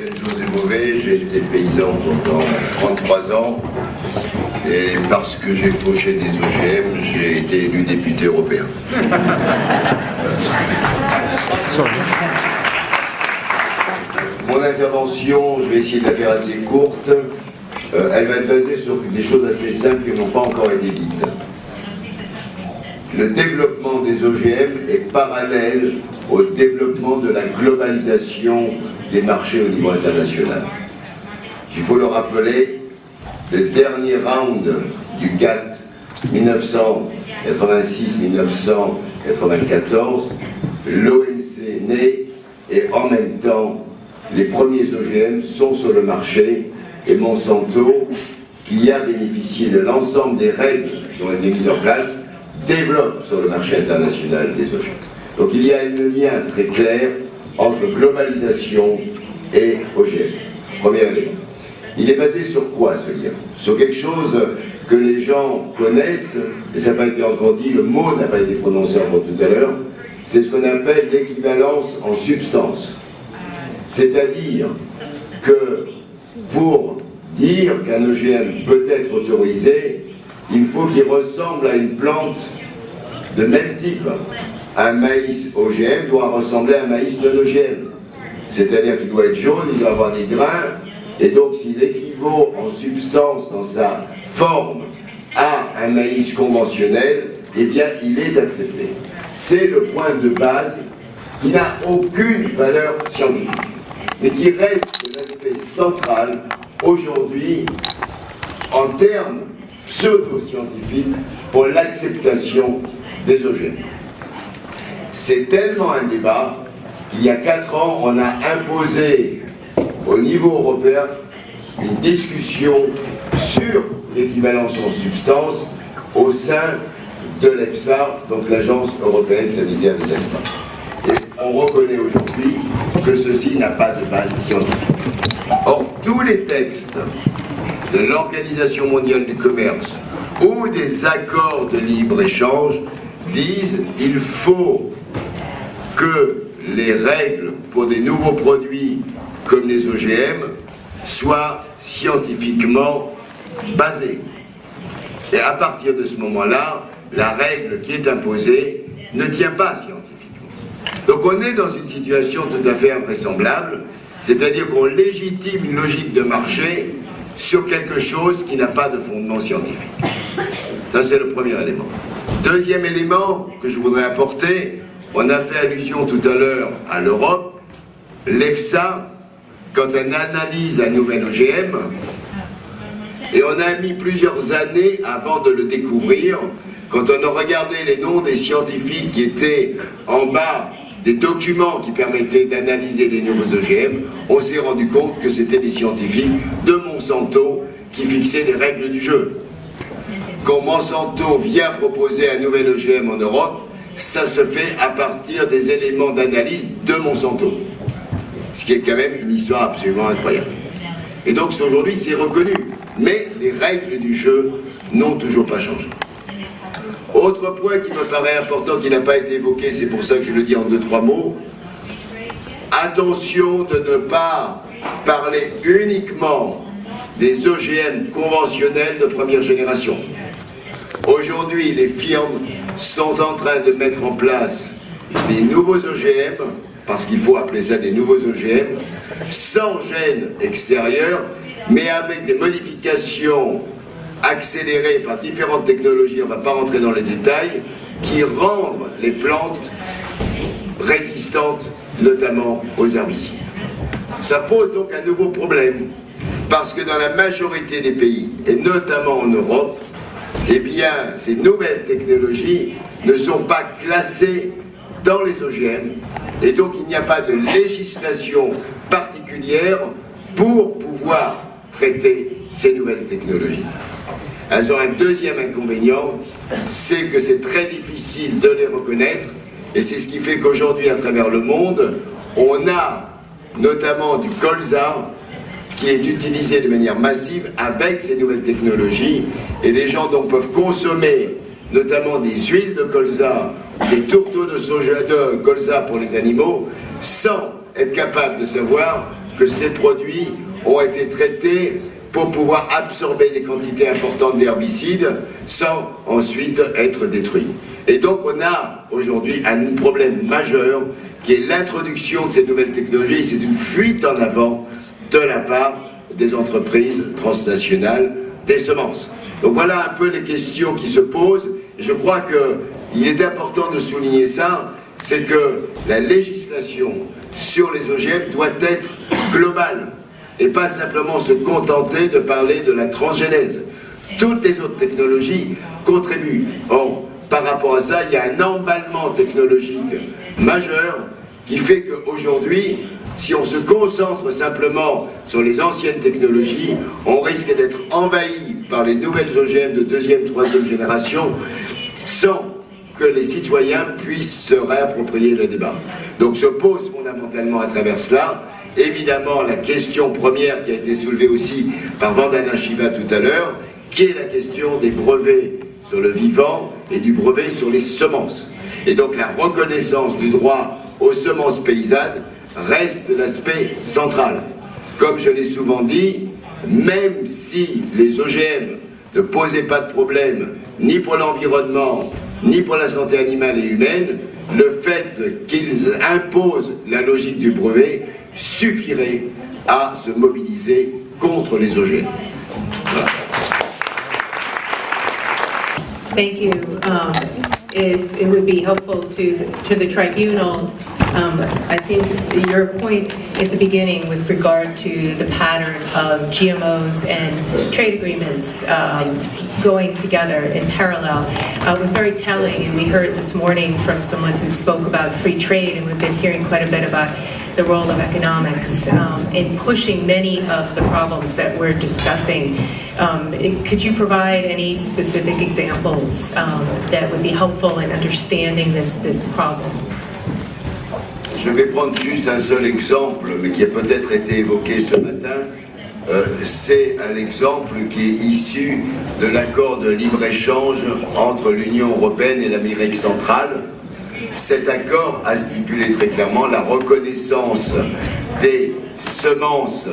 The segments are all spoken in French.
m'appelle José Bové, j'ai été paysan pendant 33 ans et parce que j'ai fauché des OGM, j'ai été élu député européen. Mon intervention, je vais essayer de la faire assez courte, elle va être basée sur des choses assez simples qui n'ont pas encore été dites. Le développement des OGM est parallèle au développement de la globalisation des marchés au niveau international. Il faut le rappeler, le dernier round du GATT 1986-1994, l'OMC naît et en même temps, les premiers OGM sont sur le marché et Monsanto, qui a bénéficié de l'ensemble des règles qui ont été mises en place, développe sur le marché international des OGM. Donc il y a un lien très clair entre globalisation et OGM. Premier élément. Il est basé sur quoi ce lien? Sur quelque chose que les gens connaissent, et ça n'a pas été encore dit, le mot n'a pas été prononcé encore tout à l'heure, c'est ce qu'on appelle l'équivalence en substance. C'est-à-dire que pour dire qu'un OGM peut être autorisé, il faut qu'il ressemble à une plante de même type. Un maïs OGM doit ressembler à un maïs non OGM. C'est-à-dire qu'il doit être jaune, il doit avoir des grains, et donc s'il équivaut en substance dans sa forme à un maïs conventionnel, eh bien il est accepté. C'est le point de base qui n'a aucune valeur scientifique, mais qui reste l'aspect central aujourd'hui en termes pseudo-scientifiques pour l'acceptation des OGM. C'est tellement un débat qu'il y a 4 ans, on a imposé au niveau européen une discussion sur l'équivalence en substance au sein de l'EFSA, donc l'Agence européenne sanitaire des aliments. Et on reconnaît aujourd'hui que ceci n'a pas de base scientifique. Or, tous les textes de l'Organisation mondiale du commerce ou des accords de libre-échange disent qu'il faut que les règles pour des nouveaux produits comme les OGM soient scientifiquement basées. Et à partir de ce moment-là, la règle qui est imposée ne tient pas scientifiquement. Donc on est dans une situation tout à fait invraisemblable, c'est-à-dire qu'on légitime une logique de marché sur quelque chose qui n'a pas de fondement scientifique. Ça, c'est le premier élément. Deuxième élément que je voudrais apporter, on a fait allusion tout à l'heure à l'Europe. L'EFSA, quand elle analyse un nouvel OGM, et on a mis plusieurs années avant de le découvrir, quand on a regardé les noms des scientifiques qui étaient en bas des documents qui permettaient d'analyser les nouveaux OGM, on s'est rendu compte que c'était des scientifiques de Monsanto qui fixaient les règles du jeu. Quand Monsanto vient proposer un nouvel OGM en Europe, ça se fait à partir des éléments d'analyse de Monsanto. Ce qui est quand même une histoire absolument incroyable. Et donc aujourd'hui c'est reconnu, mais les règles du jeu n'ont toujours pas changé. Autre point qui me paraît important, qui n'a pas été évoqué, c'est pour ça que je le dis en 2-3 mots. Attention de ne pas parler uniquement des OGM conventionnels de première génération. Aujourd'hui, les firmes sont en train de mettre en place des nouveaux OGM, parce qu'il faut appeler ça des nouveaux OGM, sans gène extérieur, mais avec des modifications accélérées par différentes technologies, on ne va pas rentrer dans les détails, qui rendent les plantes résistantes, notamment aux herbicides. Ça pose donc un nouveau problème, parce que dans la majorité des pays, et notamment en Europe, eh bien, ces nouvelles technologies ne sont pas classées dans les OGM, et donc il n'y a pas de législation particulière pour pouvoir traiter ces nouvelles technologies. Elles ont un deuxième inconvénient, c'est que c'est très difficile de les reconnaître, et c'est ce qui fait qu'aujourd'hui, à travers le monde, on a notamment du colza qui est utilisé de manière massive avec ces nouvelles technologies, et les gens donc peuvent consommer notamment des huiles de colza, des tourteaux de soja de colza pour les animaux, sans être capable de savoir que ces produits ont été traités pour pouvoir absorber des quantités importantes d'herbicides sans ensuite être détruits. Et donc on a aujourd'hui un problème majeur qui est l'introduction de ces nouvelles technologies. C'est une fuite en avant de la part des entreprises transnationales des semences. Donc voilà un peu les questions qui se posent. Et je crois qu'il est important de souligner ça, c'est que la législation sur les OGM doit être globale et pas simplement se contenter de parler de la transgénèse. Toutes les autres technologies contribuent. Or, par rapport à ça, il y a un emballement technologique majeur qui fait qu'aujourd'hui, si on se concentre simplement sur les anciennes technologies, on risque d'être envahi par les nouvelles OGM de deuxième, troisième génération sans que les citoyens puissent se réapproprier le débat. Donc se pose fondamentalement à travers cela, évidemment, la question première qui a été soulevée aussi par Vandana Shiva tout à l'heure, qui est la question des brevets sur le vivant et du brevet sur les semences. Et donc la reconnaissance du droit aux semences paysannes reste l'aspect central. Comme je l'ai souvent dit, même si les OGM ne posaient pas de problème ni pour l'environnement, ni pour la santé animale et humaine, le fait qu'ils imposent la logique du brevet suffirait à se mobiliser contre les OGM. Voilà. Thank you. If it would be helpful to the tribunal, I think your point at the beginning with regard to the pattern of GMOs and trade agreements going together in parallel was very telling, and we heard this morning from someone who spoke about free trade, and we've been hearing quite a bit about the role of economics in pushing many of the problems that we're discussing. Could you provide any specific examples that would be helpful in understanding this problem? Je vais prendre juste un seul exemple, mais qui a peut-être été évoqué ce matin. C'est un exemple qui est issu de l'accord de libre-échange entre l'Union européenne et l'Amérique centrale. Cet accord a stipulé très clairement la reconnaissance des semences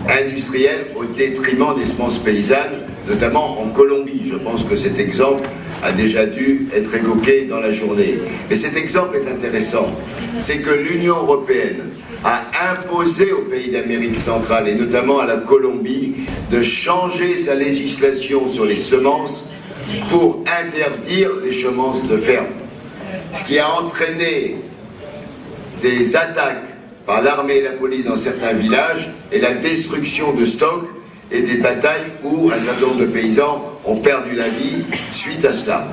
industrielles au détriment des semences paysannes, notamment en Colombie. Je pense que cet exemple a déjà dû être évoqué dans la journée. Mais cet exemple est intéressant. C'est que l'Union européenne a imposé aux pays d'Amérique centrale, et notamment à la Colombie, de changer sa législation sur les semences pour interdire les semences de ferme. Ce qui a entraîné des attaques par l'armée et la police dans certains villages et la destruction de stocks et des batailles où un certain nombre de paysans ont perdu la vie suite à cela.